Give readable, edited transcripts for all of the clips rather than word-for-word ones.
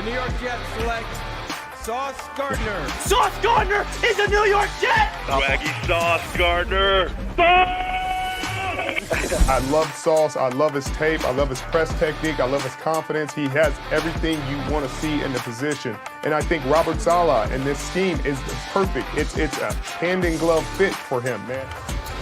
New York Jets select Sauce Gardner. Sauce Gardner is a New York Jet! Swaggy Sauce Gardner. I love Sauce. I love his tape. I love his press technique. I love his confidence. He has everything you want to see in the position. And I think Robert Saleh and this scheme is perfect. It's a hand-in-glove fit for him, man.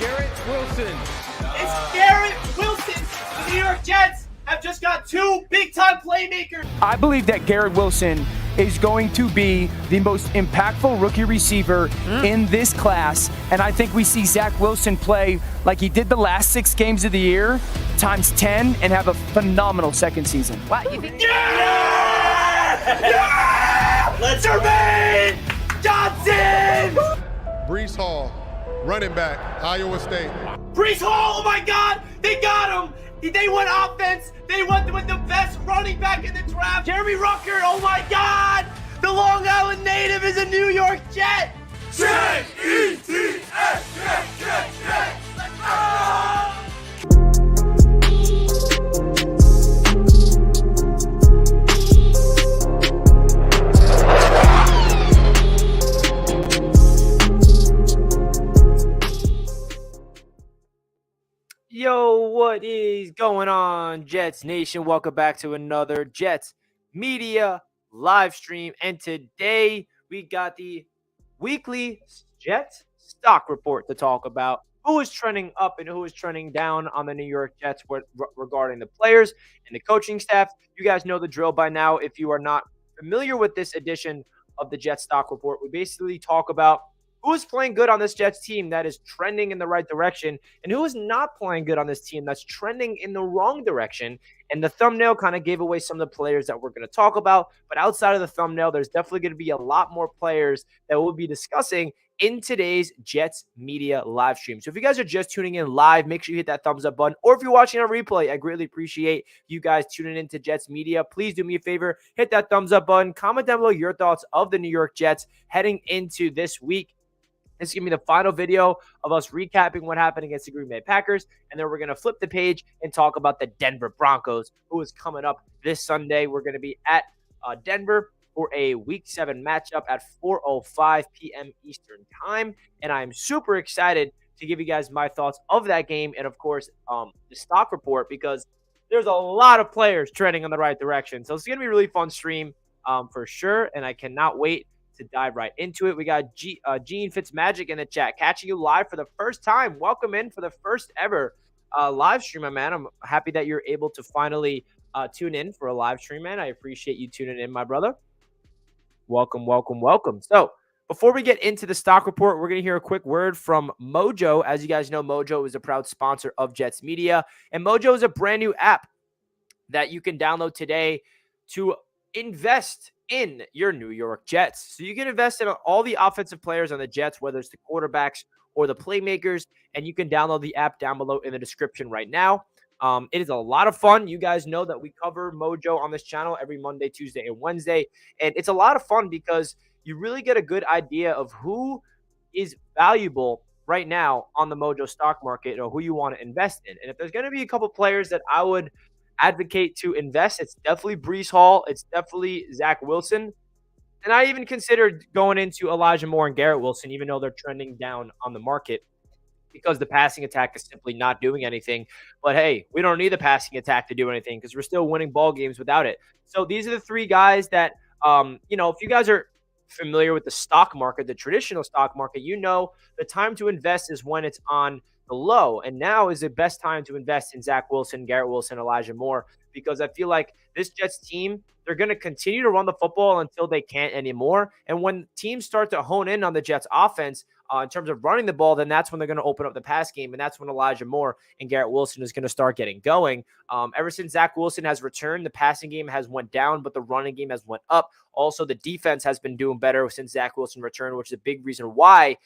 Garrett Wilson. It's Garrett Wilson! The New York Jets have just got two big-time playmakers! I believe that Garrett Wilson is going to be the most impactful rookie receiver in this class. And I think we see Zach Wilson play like he did the last 6 games of the year, times 10, and have a phenomenal second season. Wow, you think? Yeah! Yeah! Let's Jermaine Johnson! Brees Hall, running back, Iowa State. Brees Hall, oh my God, they got him! They went offense. They went with the best running back in the draft. Jeremy Rucker, oh my God! The Long Island native is a New York Jet! J-E-T-S, Jet! Let's go! Yo, what is going on, Jets Nation? Welcome back to another Jets Media live stream. And today we got the weekly Jets stock report to talk about. Who is trending up and who is trending down on the New York Jets regarding the players and the coaching staff. You guys know the drill by now. If you are not familiar with this edition of the Jets stock report, we basically talk about who is playing good on this Jets team that is trending in the right direction, and who is not playing good on this team that's trending in the wrong direction. And the thumbnail kind of gave away some of the players that we're going to talk about. But outside of the thumbnail, there's definitely going to be a lot more players that we'll be discussing in today's Jets Media live stream. So if you guys are just tuning in live, make sure you hit that thumbs up button. Or if you're watching on replay, I greatly appreciate you guys tuning in to Jets Media. Please do me a favor, hit that thumbs up button. Comment down below your thoughts of the New York Jets heading into this week. This is going to be the final video of us recapping what happened against the Green Bay Packers. And then we're going to flip the page and talk about the Denver Broncos, who is coming up this Sunday. We're going to be at Denver for a Week 7 matchup at 4:05 p.m. Eastern Time. And I'm super excited to give you guys my thoughts of that game and, of course, the stock report, because there's a lot of players trending in the right direction. So it's going to be a really fun stream for sure, and I cannot wait to dive right into it. We got Gene Fitzmagic in the chat, catching you live for the first time. Welcome in for the first ever live stream, my man. I'm happy that you're able to finally tune in for a live stream, man. I appreciate you tuning in, my brother. Welcome, welcome, welcome. So before we get into the stock report, we're going to hear a quick word from Mojo. As you guys know, Mojo is a proud sponsor of Jets Media, and Mojo is a brand new app that you can download today to invest in your New York Jets. So you can invest in all the offensive players on the Jets, whether it's the quarterbacks or the playmakers, and you can download the app down below in the description right now. It is a lot of fun. You guys know that we cover Mojo on this channel every Monday, Tuesday, and Wednesday, and it's a lot of fun because you really get a good idea of who is valuable right now on the Mojo stock market or who you want to invest in. And if there's going to be a couple players that I would advocate to invest, it's definitely Brees Hall. It's definitely Zach Wilson. And I even considered going into Elijah Moore and Garrett Wilson, even though they're trending down on the market because the passing attack is simply not doing anything. But hey, we don't need the passing attack to do anything because we're still winning ball games without it. So these are the three guys that, if you guys are familiar with the stock market, the traditional stock market, you know the time to invest is when it's on the low, and now is the best time to invest in Zach Wilson, Garrett Wilson, Elijah Moore, because I feel like this Jets team, they're going to continue to run the football until they can't anymore. And when teams start to hone in on the Jets offense in terms of running the ball, then that's when they're going to open up the pass game, and that's when Elijah Moore and Garrett Wilson is going to start getting going. Ever since Zach Wilson has returned, the passing game has went down, but the running game has went up. Also, the defense has been doing better since Zach Wilson returned, which is a big reason why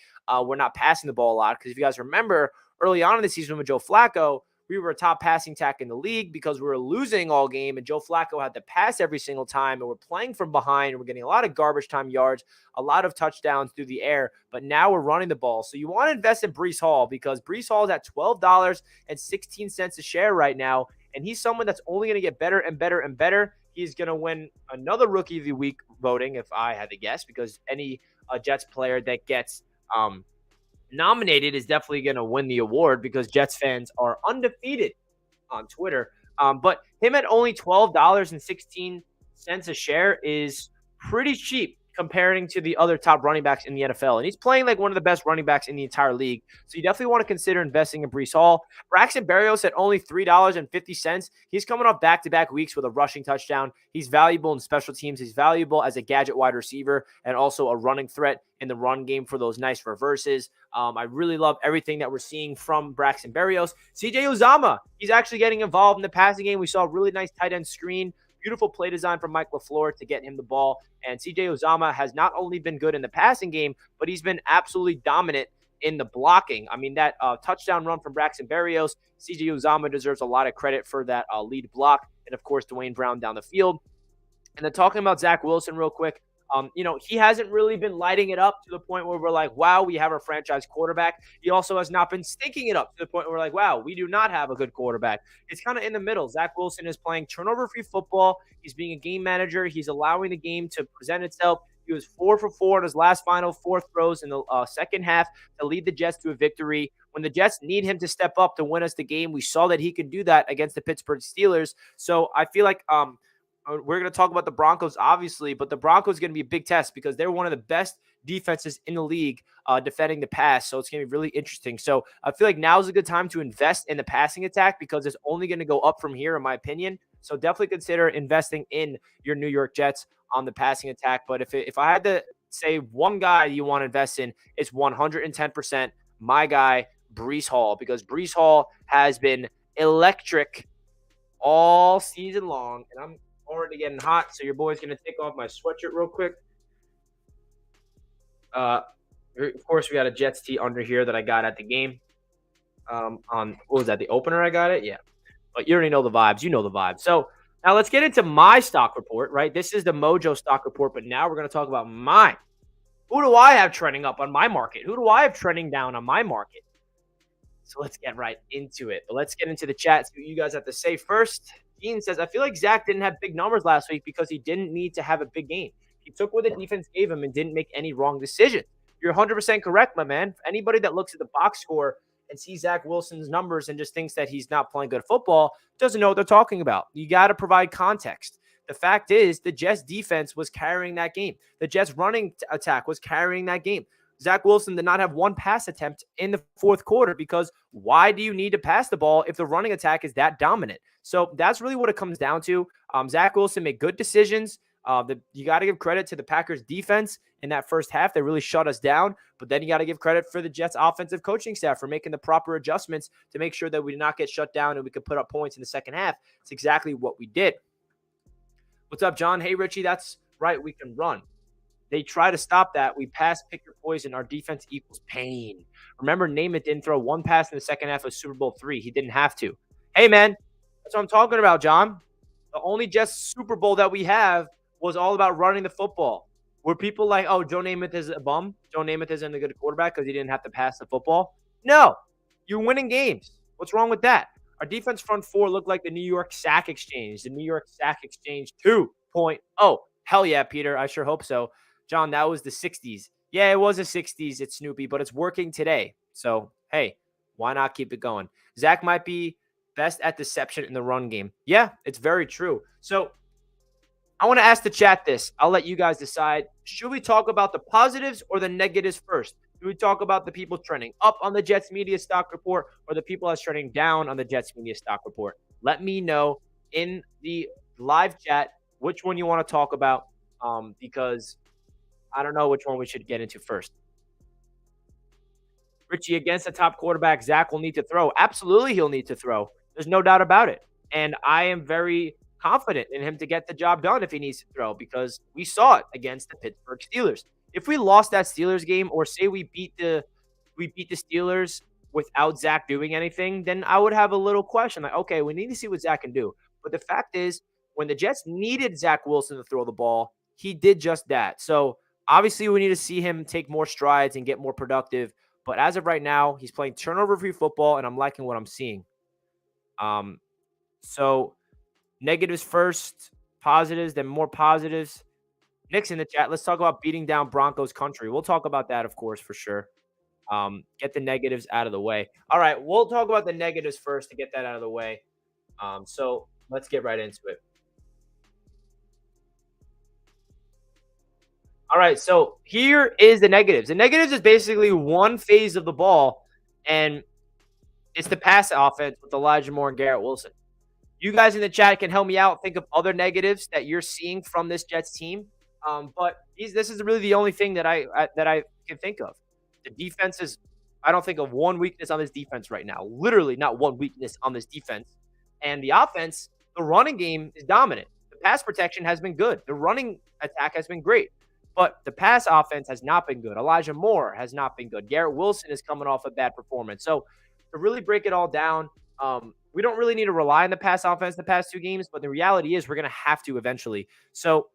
we're not passing the ball a lot. Because if you guys remember, early on in the season with Joe Flacco, we were a top passing attack in the league because we were losing all game, and Joe Flacco had to pass every single time, and we're playing from behind, and we're getting a lot of garbage time yards, a lot of touchdowns through the air, but now we're running the ball. So you want to invest in Brees Hall because Brees Hall is at $12.16 a share right now, and he's someone that's only going to get better and better and better. he's going to win another Rookie of the Week voting, if I had to guess, because any Jets player that gets nominated is definitely going to win the award because Jets fans are undefeated on Twitter. But him at only $12.16 a share is pretty cheap comparing to the other top running backs in the NFL. And he's playing like one of the best running backs in the entire league. So you definitely want to consider investing in Breece Hall. Braxton Berrios at only $3.50. He's coming off back-to-back weeks with a rushing touchdown. He's valuable in special teams. He's valuable as a gadget wide receiver and also a running threat in the run game for those nice reverses. I really love everything that we're seeing from Braxton Berrios. CJ Uzomah, he's actually getting involved in the passing game. We saw a really nice tight end screen. Beautiful play design from Mike LaFleur to get him the ball. And CJ Uzomah has not only been good in the passing game, but he's been absolutely dominant in the blocking. I mean, that touchdown run from Braxton Berrios, CJ Uzomah deserves a lot of credit for that lead block. And, of course, Dwayne Brown down the field. And then talking about Zach Wilson real quick, he hasn't really been lighting it up to the point where we're like, wow, we have a franchise quarterback. He also has not been stinking it up to the point where we're like, wow, we do not have a good quarterback. It's kind of in the middle. Zach Wilson is playing turnover-free football. He's being a game manager. He's allowing the game to present itself. He was 4 for 4 in his last final 4 throws in the second half to lead the Jets to a victory. When the Jets need him to step up to win us the game, we saw that he could do that against the Pittsburgh Steelers. So I feel like we're going to talk about the Broncos, obviously, but the Broncos are going to be a big test because they're one of the best defenses in the league defending the pass. So it's going to be really interesting. So I feel like now is a good time to invest in the passing attack because it's only going to go up from here, in my opinion. So definitely consider investing in your New York Jets on the passing attack. But if I had to say one guy you want to invest in, it's 110% my guy, Breece Hall, because Breece Hall has been electric all season long. And I'm already getting hot, so your boy's going to take off my sweatshirt real quick. Of course, we got a Jets tee under here that I got at the game. On what was that, the opener I got it? Yeah. But you already know the vibes. You know the vibes. So now let's get into my stock report, right? This is the Mojo stock report, but now we're going to talk about mine. Who do I have trending up on my market? Who do I have trending down on my market? So let's get right into it. But let's get into the chat, see what you guys have to say first. Gene says, I feel like Zach didn't have big numbers last week because he didn't need to have a big game. He took what the defense gave him and didn't make any wrong decision. You're 100% correct, my man. Anybody that looks at the box score and sees Zach Wilson's numbers and just thinks that he's not playing good football doesn't know what they're talking about. You got to provide context. The fact is the Jets defense was carrying that game. The Jets running attack was carrying that game. Zach Wilson did not have one pass attempt in the fourth quarter because why do you need to pass the ball if the running attack is that dominant? So that's really what it comes down to. Zach Wilson made good decisions. You got to give credit to the Packers defense in that first half. They really shut us down. But then you got to give credit for the Jets offensive coaching staff for making the proper adjustments to make sure that we did not get shut down and we could put up points in the second half. It's exactly what we did. What's up, John? Hey, Richie, that's right. We can run. They try to stop that. We pass, pick your poison. Our defense equals pain. Remember, Namath didn't throw one pass in the second half of Super Bowl III. He didn't have to. Hey, man, that's what I'm talking about, John. The only Jets Super Bowl that we have was all about running the football. Were people like, oh, Joe Namath is a bum? Joe Namath isn't a good quarterback because he didn't have to pass the football? No. You're winning games. What's wrong with that? Our defense front four looked like the New York Sack Exchange. The New York Sack Exchange 2.0. Hell yeah, Peter. I sure hope so. John, that was the 60s. Yeah, it was the 60s. It's Snoopy, but it's working today. So, hey, why not keep it going? Zach might be best at deception in the run game. Yeah, it's very true. So, I want to ask the chat this. I'll let you guys decide. Should we talk about the positives or the negatives first? Should we talk about the people trending up on the Jets media stock report or the people that's trending down on the Jets media stock report? Let me know in the live chat which one you want to talk about because I don't know which one we should get into first. Richie, against the top quarterback, Zach will need to throw. Absolutely, he'll need to throw. There's no doubt about it. And I am very confident in him to get the job done if he needs to throw because we saw it against the Pittsburgh Steelers. If we lost that Steelers game or say we beat the Steelers without Zach doing anything, then I would have a little question like, okay, we need to see what Zach can do. But the fact is, when the Jets needed Zach Wilson to throw the ball, he did just that. So obviously, we need to see him take more strides and get more productive. But as of right now, he's playing turnover-free football, and I'm liking what I'm seeing. So negatives first. positives, then more positives. Nick's in the chat. Let's talk about beating down Broncos country. We'll talk about that, of course, for sure. Get the negatives out of the way. All right, we'll talk about the negatives first to get that out of the way. So let's get right into it. All right, so here is the negatives. The negatives is basically one phase of the ball, and it's the pass offense with Elijah Moore and Garrett Wilson. You guys in the chat can help me out. Think of other negatives that you're seeing from this Jets team. But this is really the only thing that I can think of. The defense is, I don't think of one weakness on this defense right now. Literally not one weakness on this defense. And the offense, the running game is dominant. The pass protection has been good. The running attack has been great. But the pass offense has not been good. Elijah Moore has not been good. Garrett Wilson is coming off a bad performance. So to really break it all down, we don't really need to rely on the pass offense the past 2 games, but the reality is we're going to have to eventually. So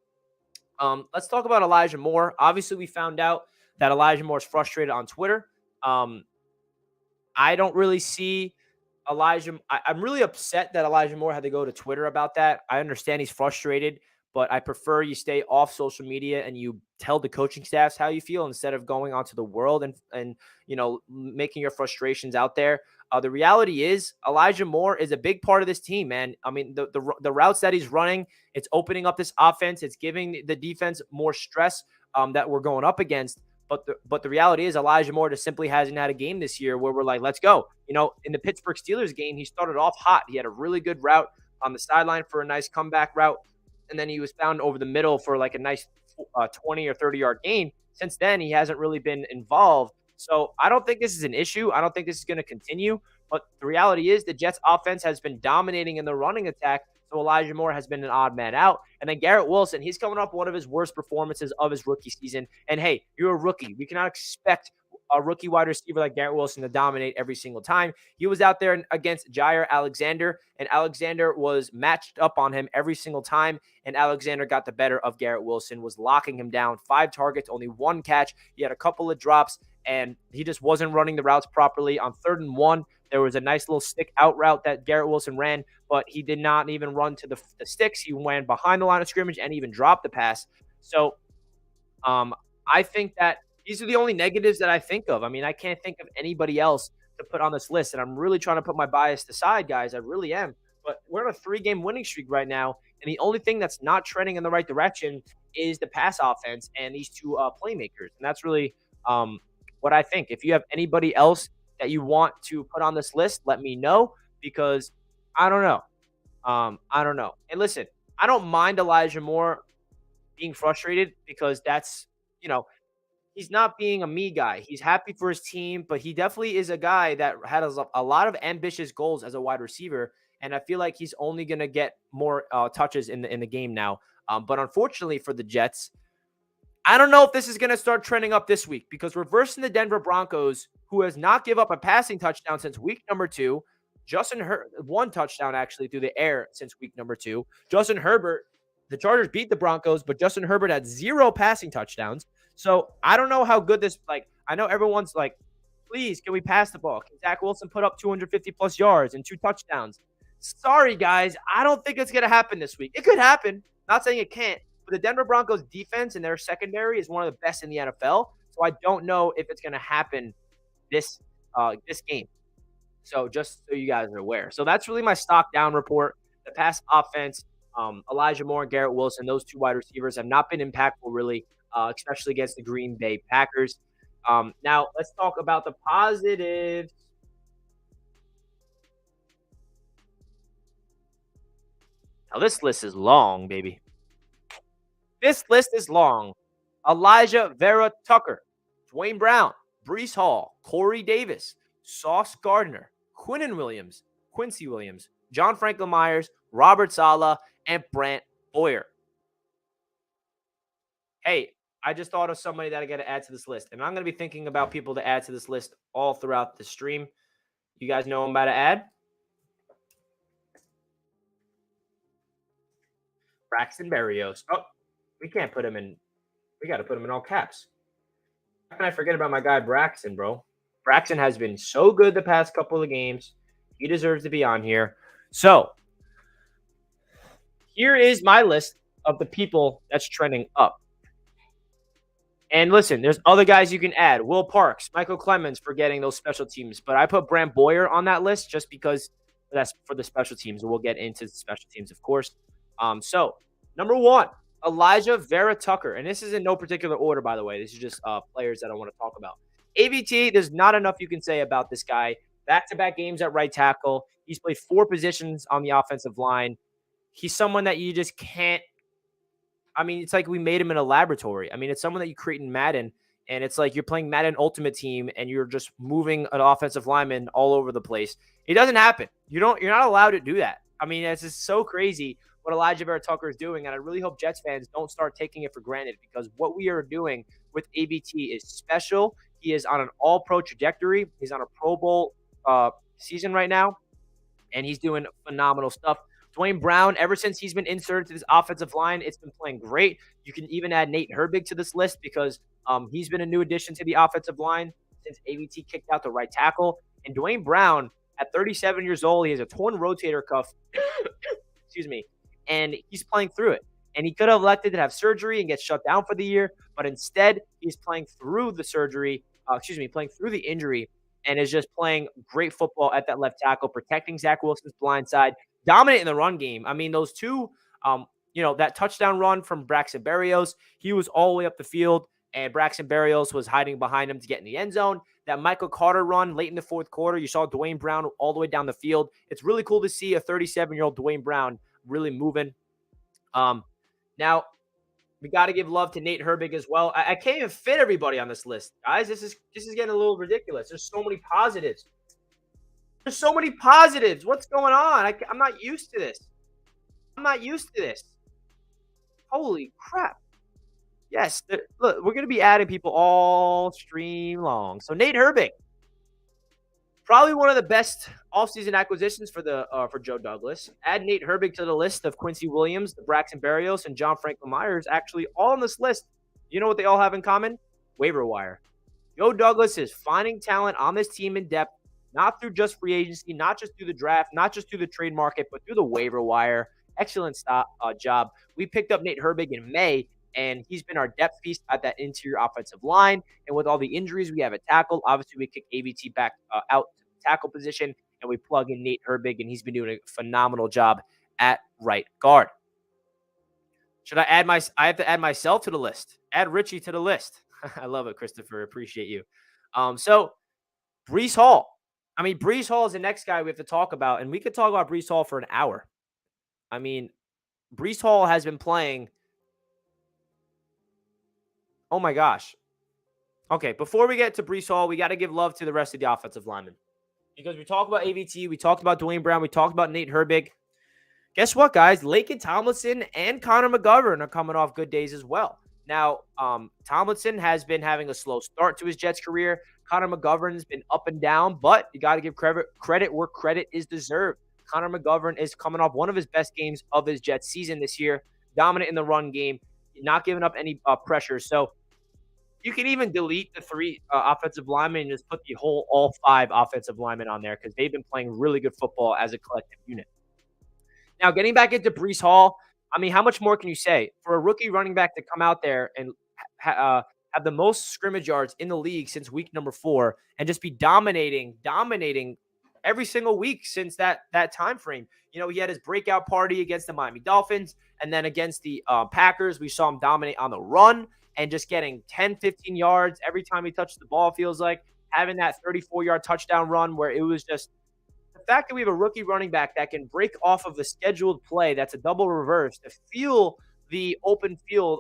let's talk about Elijah Moore. Obviously, we found out that Elijah Moore is frustrated on Twitter. I don't really see Elijah. I'm really upset that Elijah Moore had to go to Twitter about that. I understand he's frustrated, but I prefer you stay off social media and you tell the coaching staffs how you feel instead of going onto the world and making your frustrations out there. The reality is Elijah Moore is a big part of this team, man. I mean, the routes that he's running, it's opening up this offense. It's giving the defense more stress that we're going up against. But the reality is Elijah Moore just simply hasn't had a game this year where we're like, let's go. In the Pittsburgh Steelers game, he started off hot. He had a really good route on the sideline for a nice comeback route. And then he was found over the middle for like a nice 20 or 30-yard gain. Since then, he hasn't really been involved. So I don't think this is an issue. I don't think this is going to continue. But the reality is the Jets offense has been dominating in the running attack. So Elijah Moore has been an odd man out. And then Garrett Wilson, he's coming off one of his worst performances of his rookie season. And hey, you're a rookie. We cannot expect a rookie wide receiver like Garrett Wilson to dominate every single time. He was out there against Jair Alexander, and Alexander was matched up on him every single time, and Alexander got the better of Garrett Wilson, was locking him down. 5 targets, only 1 catch. He had a couple of drops, and he just wasn't running the routes properly. On 3rd and 1, there was a nice little stick out route that Garrett Wilson ran, but he did not even run to the sticks. He went behind the line of scrimmage and even dropped the pass. So I think that these are the only negatives that I think of. I mean, I can't think of anybody else to put on this list, and I'm really trying to put my bias aside, guys. I really am. But we're on a 3-game winning streak right now, and the only thing that's not trending in the right direction is the pass offense and these 2 playmakers. And that's really what I think. If you have anybody else that you want to put on this list, let me know, because I don't know. I don't know. And listen, I don't mind Elijah Moore being frustrated because that's, he's not being a me guy. He's happy for his team, but he definitely is a guy that has a lot of ambitious goals as a wide receiver. And I feel like he's only going to get more touches in the game now. But unfortunately for the Jets, I don't know if this is going to start trending up this week, because we're versing the Denver Broncos, who has not give up a passing touchdown since week number 2. 1 touchdown actually through the air since week number 2. Justin Herbert, the Chargers beat the Broncos, but Justin Herbert had 0 passing touchdowns. So I don't know how good this, I know everyone's like, please, can we pass the ball? Can Zach Wilson put up 250 plus yards and 2 touchdowns? Sorry, guys. I don't think it's going to happen this week. It could happen. Not saying it can't, but the Denver Broncos defense and their secondary is one of the best in the NFL. So I don't know if it's going to happen this game. So just so you guys are aware. So that's really my stock down report. The pass offense, Elijah Moore and Garrett Wilson, those 2 wide receivers have not been impactful really, especially against the Green Bay Packers. Now, let's talk about the positives. Now, this list is long, baby. This list is long. Elijah Vera Tucker, Dwayne Brown, Breece Hall, Corey Davis, Sauce Gardner, Quinn Williams, Quincy Williams, John Franklin Myers, Robert Saleh, and Brant Boyer. Hey, I just thought of somebody that I got to add to this list, and I'm going to be thinking about people to add to this list all throughout the stream. You guys know I'm about to add? Braxton Berrios. Oh, we can't put him in. We got to put him in all caps. How can I forget about my guy Braxton, bro? Braxton has been so good the past couple of games. He deserves to be on here. So, here is my list of the people that's trending up. And listen, there's other guys you can add. Will Parks, Michael Clemens for getting those special teams. But I put Brant Boyer on that list just because that's for the special teams. And we'll get into the special teams, of course. So, number 1, Elijah Vera Tucker. And this is in no particular order, by the way. This is just players that I want to talk about. AVT, there's not enough you can say about this guy. Back-to-back games at right tackle. He's played 4 positions on the offensive line. He's someone that you just can't. I mean, it's like we made him in a laboratory. I mean, it's someone that you create in Madden, and it's like you're playing Madden Ultimate Team, and you're just moving an offensive lineman all over the place. It doesn't happen. You're not allowed to do that. I mean, it's just so crazy what Elijah Vera Tucker is doing, and I really hope Jets fans don't start taking it for granted because what we are doing with ABT is special. He is on an all-pro trajectory. He's on a Pro Bowl season right now, and he's doing phenomenal stuff. Dwayne Brown, ever since he's been inserted to this offensive line, it's been playing great. You can even add Nate Herbig to this list because he's been a new addition to the offensive line since AVT kicked out the right tackle. And Dwayne Brown, at 37 years old, he has a torn rotator cuff. Excuse me. And he's playing through it. And he could have elected to have surgery and get shut down for the year, but instead he's playing through the surgery, playing through the injury, and is just playing great football at that left tackle, protecting Zach Wilson's blind side. Dominant in the run game. I mean, those two, that touchdown run from Braxton Berrios, he was all the way up the field, and Braxton Berrios was hiding behind him to get in the end zone. That Michael Carter run late in the fourth quarter, you saw Dwayne Brown all the way down the field. It's really cool to see a 37-year-old Dwayne Brown really moving. Now, we got to give love to Nate Herbig as well. I can't even fit everybody on this list, guys. This is getting a little ridiculous. There's so many positives. What's going on? I'm not used to this. Holy crap. Yes. Look, we're going to be adding people all stream long. So Nate Herbig, probably one of the best offseason acquisitions for Joe Douglas. Add Nate Herbig to the list of Quincy Williams, the Braxton Berrios, and John Franklin Myers. Actually, all on this list, you know what they all have in common? Waiver wire. Joe Douglas is finding talent on this team in depth, not through just free agency, not just through the draft, not just through the trade market, but through the waiver wire. Excellent job. We picked up Nate Herbig in May, and he's been our depth piece at that interior offensive line. And with all the injuries we have at tackle, obviously we kick AVT back out to the tackle position, and we plug in Nate Herbig, and he's been doing a phenomenal job at right guard. Should I add I have to add myself to the list. Add Richie to the list. I love it, Christopher. Appreciate you. So Breece Hall. I mean, Breece Hall is the next guy we have to talk about, and we could talk about Breece Hall for an hour. I mean, Breece Hall has been playing. Oh, my gosh. Okay, before we get to Breece Hall, we got to give love to the rest of the offensive linemen. Because we talked about AVT, we talked about Dwayne Brown, we talked about Nate Herbig. Guess what, guys? Laken Tomlinson and Connor McGovern are coming off good days as well. Now, Tomlinson has been having a slow start to his Jets career. Connor McGovern has been up and down, but you got to give credit where credit is deserved. Connor McGovern is coming off one of his best games of his Jets season this year, dominant in the run game, not giving up any pressure. So you can even delete the 3 offensive linemen and just put all 5 offensive linemen on there because they've been playing really good football as a collective unit. Now, getting back into Breece Hall, I mean, how much more can you say? For a rookie running back to come out there and have the most scrimmage yards in the league since week number 4 and just be dominating every single week since that time frame. You know, he had his breakout party against the Miami Dolphins, and then against the Packers, we saw him dominate on the run and just getting 10, 15 yards every time he touched the ball, feels like. Having that 34-yard touchdown run where it was just the fact that we have a rookie running back that can break off of the scheduled play that's a double reverse to feel the open field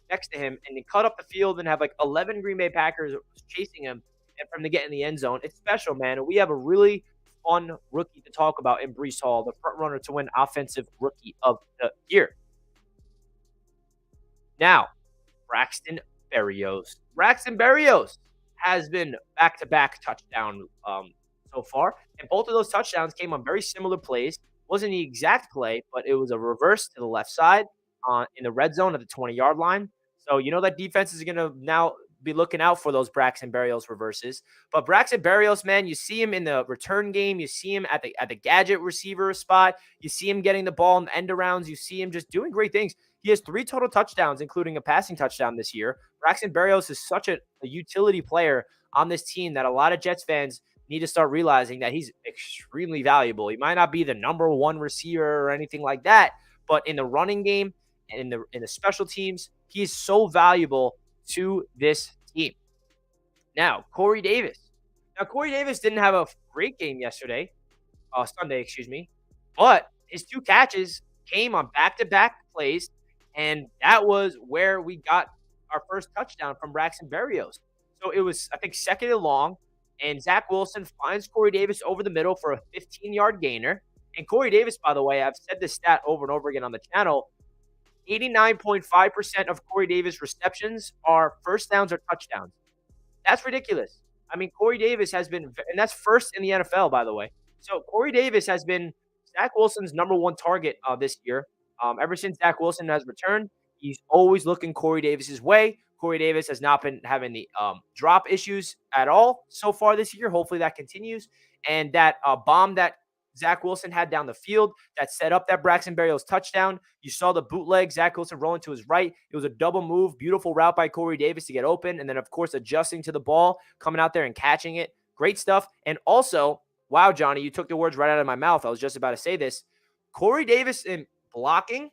next to him and then cut up the field and have like 11 Green Bay Packers chasing him and for him to get in the end zone. It's special, man. And we have a really fun rookie to talk about in Breece Hall, the front runner to win Offensive Rookie of the Year. Now, Braxton Berrios. Braxton Berrios has been back-to-back touchdown so far, and both of those touchdowns came on very similar plays. Wasn't the exact play, but it was a reverse to the left side in the red zone at the 20-yard line. So you know that defense is going to now be looking out for those Braxton Berrios reverses. But Braxton Berrios, man, you see him in the return game. You see him at the gadget receiver spot. You see him getting the ball in the end arounds. You see him just doing great things. He has 3 total touchdowns, including a passing touchdown this year. Braxton Berrios is such a utility player on this team that a lot of Jets fans need to start realizing that he's extremely valuable. He might not be the number 1 receiver or anything like that, but in the running game and in the special teams, he is so valuable to this team. Now, Corey Davis. Now, Corey Davis didn't have a great game Sunday, but his 2 catches came on back-to-back plays, and that was where we got our first touchdown from Braxton Berrios. So it was, I think, 2nd and long, and Zach Wilson finds Corey Davis over the middle for a 15-yard gainer. And Corey Davis, by the way, I've said this stat over and over again on the channel, 89.5% of Corey Davis receptions are first downs or touchdowns. That's ridiculous. I mean, Corey Davis has been, and that's first in the NFL, by the way. So Corey Davis has been Zach Wilson's number 1 target this year. Ever since Zach Wilson has returned, he's always looking Corey Davis's way. Corey Davis has not been having the drop issues at all so far this year. Hopefully that continues. And that bomb that Zach Wilson had down the field that set up that Braxton Berrios touchdown. You saw the bootleg, Zach Wilson rolling to his right. It was a double move, beautiful route by Corey Davis to get open. And then, of course, adjusting to the ball, coming out there and catching it. Great stuff. And also, wow, Johnny, you took the words right out of my mouth. I was just about to say this. Corey Davis in blocking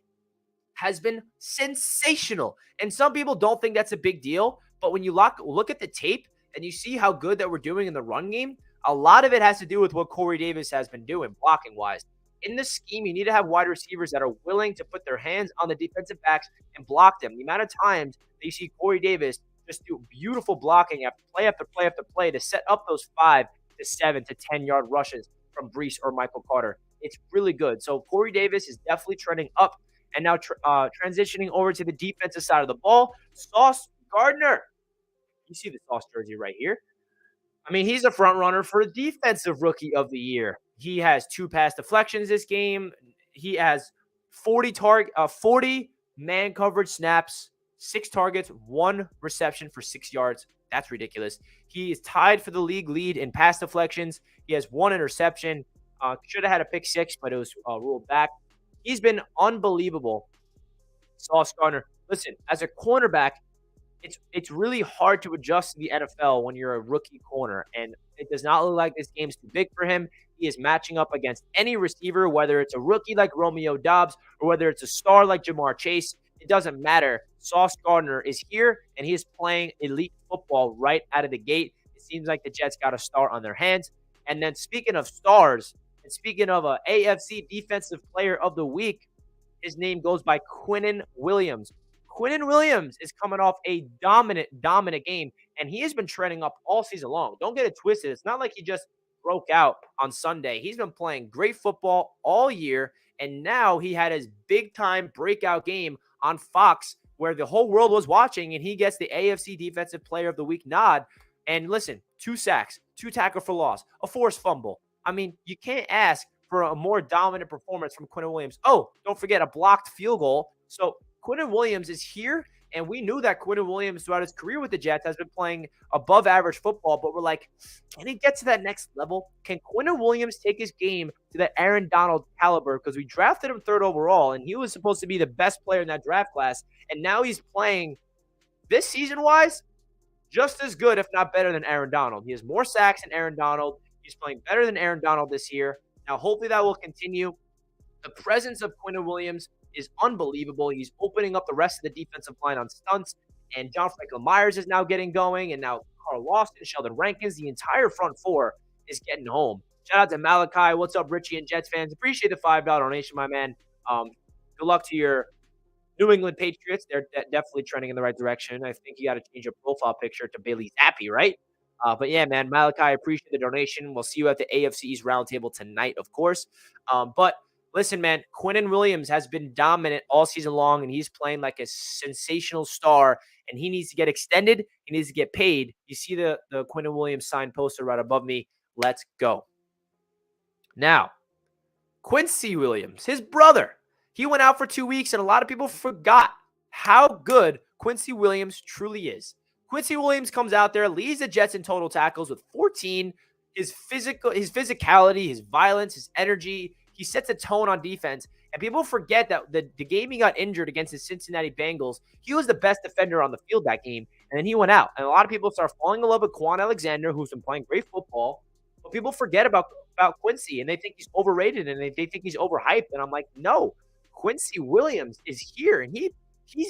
has been sensational. And some people don't think that's a big deal. But when you look at the tape and you see how good that we're doing in the run game, a lot of it has to do with what Corey Davis has been doing blocking-wise. In this scheme, you need to have wide receivers that are willing to put their hands on the defensive backs and block them. The amount of times that you see Corey Davis just do beautiful blocking after play after play after play to set up those 5 to 7 to 10-yard rushes from Brees or Michael Carter. It's really good. So Corey Davis is definitely trending up. And now transitioning over to the defensive side of the ball, Sauce Gardner. You see the Sauce jersey right here. I mean, he's a front runner for Defensive Rookie of the Year. He has 2 pass deflections this game. He has 40 man coverage snaps, 6 targets, 1 reception for 6 yards. That's ridiculous. He is tied for the league lead in pass deflections. He has 1 interception. Should have had a pick 6, but it was ruled back. He's been unbelievable. Sauce Gardner. Listen, as a cornerback, it's really hard to adjust to the NFL when you're a rookie corner, and it does not look like this game's too big for him. He is matching up against any receiver, whether it's a rookie like Romeo Doubs or whether it's a star like Jamar Chase. It doesn't matter. Sauce Gardner is here, and he is playing elite football right out of the gate. It seems like the Jets got a star on their hands. And then speaking of stars, and speaking of a AFC Defensive Player of the Week, his name goes by Quinn Williams. Quinn Williams is coming off a dominant game, and he has been trending up all season long. Don't get it twisted. It's not like he just broke out on Sunday. He's been playing great football all year, and now he had his big-time breakout game on Fox where the whole world was watching, and he gets the AFC Defensive Player of the Week nod. And listen, 2 sacks, 2 tackle for loss, a forced fumble. I mean, you can't ask for a more dominant performance from Quinn Williams. Oh, don't forget a blocked field goal. So Quinn Williams is here, and we knew that Quinn Williams throughout his career with the Jets has been playing above average football, but we're like, can he get to that next level? Can Quinn Williams take his game to the Aaron Donald caliber? Because we drafted him 3rd overall, and he was supposed to be the best player in that draft class, and now he's playing this season-wise just as good, if not better than Aaron Donald. He has more sacks than Aaron Donald. He's playing better than Aaron Donald this year. Now, hopefully that will continue. The presence of Quinn Williams is unbelievable. He's opening up the rest of the defensive line on stunts, and John Franklin Myers is now getting going, and now Carl Lawson, Sheldon Rankins, the entire front 4 is getting home. Shout out to Malachi. What's up, Richie and Jets fans? Appreciate the $5 donation, my man. Good luck to your New England Patriots. They're definitely trending in the right direction. I think you got to change your profile picture to Bailey Zappi, right? But yeah, man, Malachi, I appreciate the donation. We'll see you at the AFC East Roundtable tonight, of course. But listen, man, Quinn Williams has been dominant all season long, and he's playing like a sensational star, and he needs to get extended. He needs to get paid. You see the Quinn Williams sign poster right above me. Let's go. Now, Quincy Williams, his brother, he went out for 2 weeks, and a lot of people forgot how good Quincy Williams truly is. Quincy Williams comes out there, leads the Jets in total tackles with 14. His physicality, his violence, his energy, he sets a tone on defense. And people forget that the game he got injured against the Cincinnati Bengals, he was the best defender on the field that game. And then he went out. And a lot of people start falling in love with Quan Alexander, who's been playing great football. But people forget about Quincy, and they think he's overrated, and they think he's overhyped. And I'm like, no, Quincy Williams is here, and he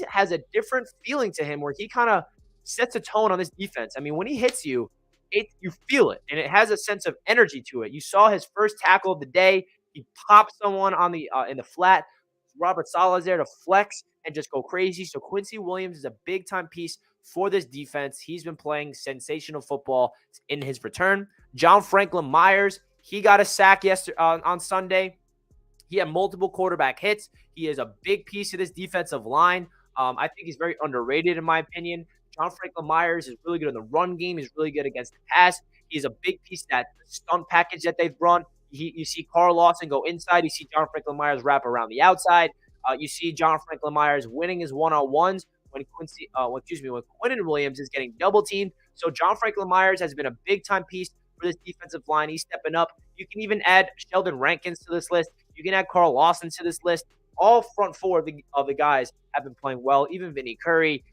has a different feeling to him where he kind of sets a tone on this defense. I mean, when he hits you, you feel it, and it has a sense of energy to it. You saw his first tackle of the day. He popped someone on the in the flat. Robert Saleh's there to flex and just go crazy. So Quincy Williams is a big-time piece for this defense. He's been playing sensational football in his return. John Franklin Myers, he got a sack yesterday on Sunday. He had multiple quarterback hits. He is a big piece of this defensive line. I think he's very underrated in my opinion. John Franklin Myers is really good in the run game. He's really good against the pass. He's a big piece of that stunt package that they've run. You see Carl Lawson go inside. You see John Franklin Myers wrap around the outside. You see John Franklin Myers winning his one-on-ones when Quinn Williams is getting double teamed. So John Franklin Myers has been a big-time piece for this defensive line. He's stepping up. You can even add Sheldon Rankins to this list. You can add Carl Lawson to this list. All front four of the guys have been playing well. Even Vinny Curry,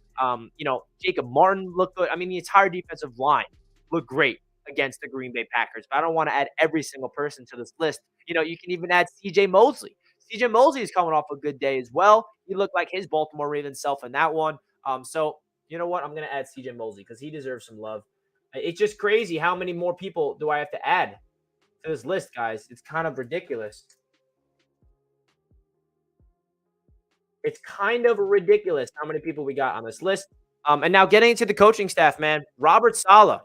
Jacob Martin looked good. I mean, the entire defensive line looked great against the Green Bay Packers. But I don't want to add every single person to this list. You can even add C.J. Mosley. C.J. Mosley is coming off a good day as well. He looked like his Baltimore Ravens self in that one. So you know what? I'm going to add C.J. Mosley because he deserves some love. It's just crazy how many more people do I have to add to this list, guys. It's kind of ridiculous. It's kind of ridiculous how many people we got on this list. And now getting into the coaching staff, man. Robert Saleh.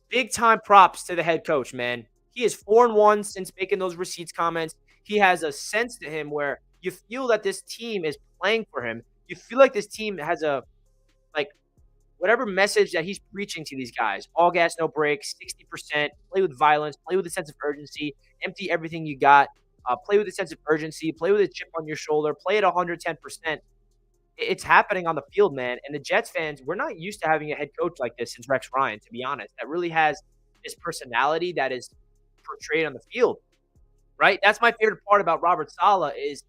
Big time props to the head coach, man. He is 4-1 since making those receipts comments. He has a sense to him where you feel that this team is playing for him. You feel like this team has whatever message that he's preaching to these guys. All gas, no brakes, 60%, play with violence, play with a sense of urgency, empty everything you got. Play with a sense of urgency, play with a chip on your shoulder, play at 110%. It's happening on the field, man. And the Jets fans, we're not used to having a head coach like this since Rex Ryan, to be honest, that really has this personality that is portrayed on the field, right? That's my favorite part about Robert Saleh is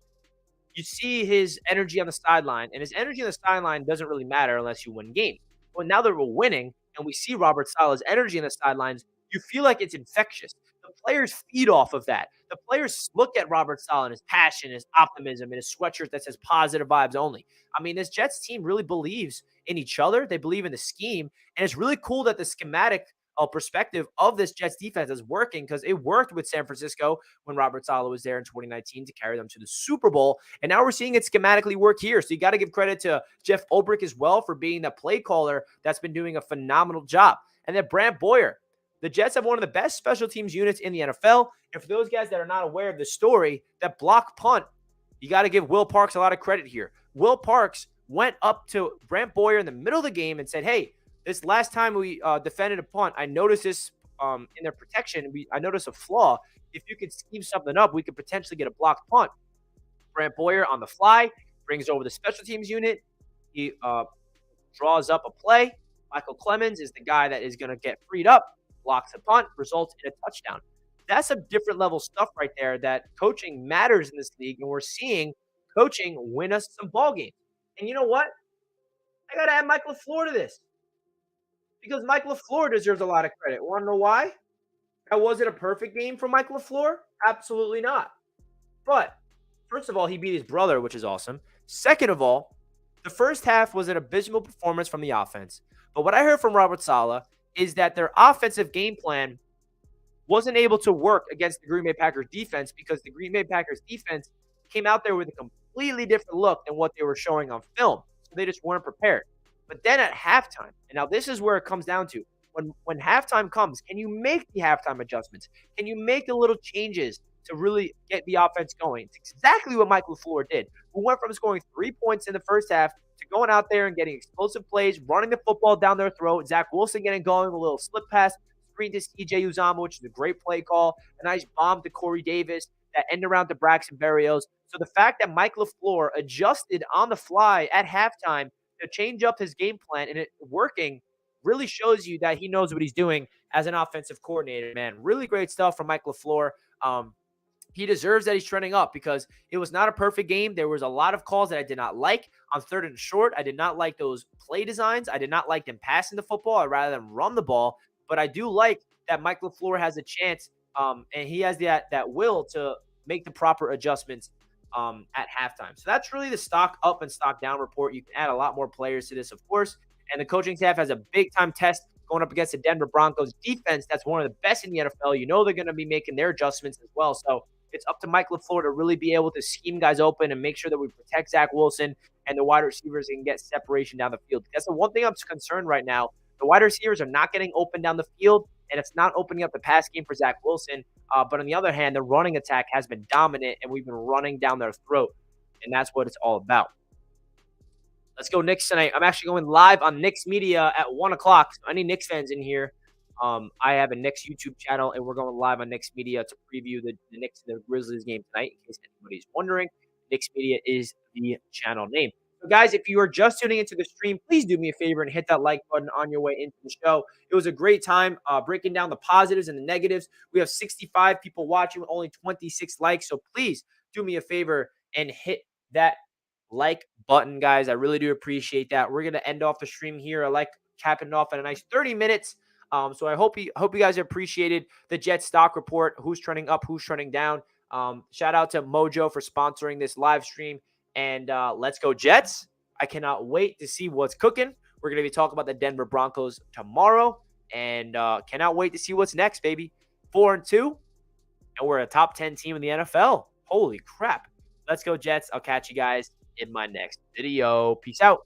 you see his energy on the sideline, and his energy on the sideline doesn't really matter unless you win games. Well, now that we're winning and we see Robert Saleh's energy on the sidelines, you feel like it's infectious. The players feed off of that. The players look at Robert Saleh and his passion, his optimism, and his sweatshirt that says positive vibes only. I mean, this Jets team really believes in each other. They believe in the scheme. And it's really cool that the schematic perspective of this Jets defense is working because it worked with San Francisco when Robert Saleh was there in 2019 to carry them to the Super Bowl. And now we're seeing it schematically work here. So you got to give credit to Jeff Ulbrich as well for being the play caller that's been doing a phenomenal job. And then Brant Boyer. The Jets have one of the best special teams units in the NFL. And for those guys that are not aware of the story, that block punt, you got to give Will Parks a lot of credit here. Will Parks went up to Brant Boyer in the middle of the game and said, hey, this last time we defended a punt, I noticed this in their protection. I noticed a flaw. If you could scheme something up, we could potentially get a blocked punt. Brant Boyer on the fly brings over the special teams unit. He draws up a play. Michael Clemens is the guy that is going to get freed up. Blocks a punt, results in a touchdown. That's a different level stuff right there that coaching matters in this league, and we're seeing coaching win us some ball games. And you know what? I got to add Mike LaFleur to this because Mike LaFleur deserves a lot of credit. Want to know why? Now, was it a perfect game for Mike LaFleur? Absolutely not. But first of all, he beat his brother, which is awesome. Second of all, the first half was an abysmal performance from the offense. But what I heard from Robert Saleh is that their offensive game plan wasn't able to work against the Green Bay Packers defense because the Green Bay Packers defense came out there with a completely different look than what they were showing on film. So they just weren't prepared. But then at halftime, and now this is where it comes down to, when halftime comes, can you make the halftime adjustments? Can you make the little changes to really get the offense going? It's exactly what Mike LaFleur did. We went from scoring 3 points in the first half to going out there and getting explosive plays, running the football down their throat, Zach Wilson getting going, a little slip pass, screen to CJ Uzomah, which is a great play call, a nice bomb to Corey Davis, that end around to Braxton Berrios. So the fact that Mike LaFleur adjusted on the fly at halftime to change up his game plan and it working really shows you that he knows what he's doing as an offensive coordinator, man. Really great stuff from Mike LaFleur. He deserves that he's trending up because it was not a perfect game. There was a lot of calls that I did not like on 3rd and short. I did not like those play designs. I did not like them passing the football. I'd rather them run the ball. But I do like that Mike LaFleur has a chance and he has that will to make the proper adjustments at halftime. So that's really the stock up and stock down report. You can add a lot more players to this, of course. And the coaching staff has a big-time test going up against the Denver Broncos defense. That's one of the best in the NFL. You know they're going to be making their adjustments as well. So it's up to Mike LaFleur to really be able to scheme guys open and make sure that we protect Zach Wilson and the wide receivers and get separation down the field. That's the one thing I'm concerned right now. The wide receivers are not getting open down the field, and it's not opening up the pass game for Zach Wilson. But on the other hand, the running attack has been dominant, and we've been running down their throat, and that's what it's all about. Let's go Knicks tonight. I'm actually going live on Knicks Media at 1 o'clock. So any Knicks fans in here, I have a Knicks YouTube channel, and we're going live on Knicks Media to preview the Knicks and the Grizzlies game tonight. In case anybody's wondering, Knicks Media is the channel name. So, guys, if you are just tuning into the stream, please do me a favor and hit that like button on your way into the show. It was a great time breaking down the positives and the negatives. We have 65 people watching with only 26 likes. So please do me a favor and hit that like button, guys. I really do appreciate that. We're going to end off the stream here. I like capping it off at a nice 30 minutes. So I hope you guys appreciated the Jets stock report, who's trending up, who's trending down. Shout out to Mojo for sponsoring this live stream. And let's go Jets. I cannot wait to see what's cooking. We're going to be talking about the Denver Broncos tomorrow. And cannot wait to see what's next, baby. 4-2. And we're a top 10 team in the NFL. Holy crap. Let's go Jets. I'll catch you guys in my next video. Peace out.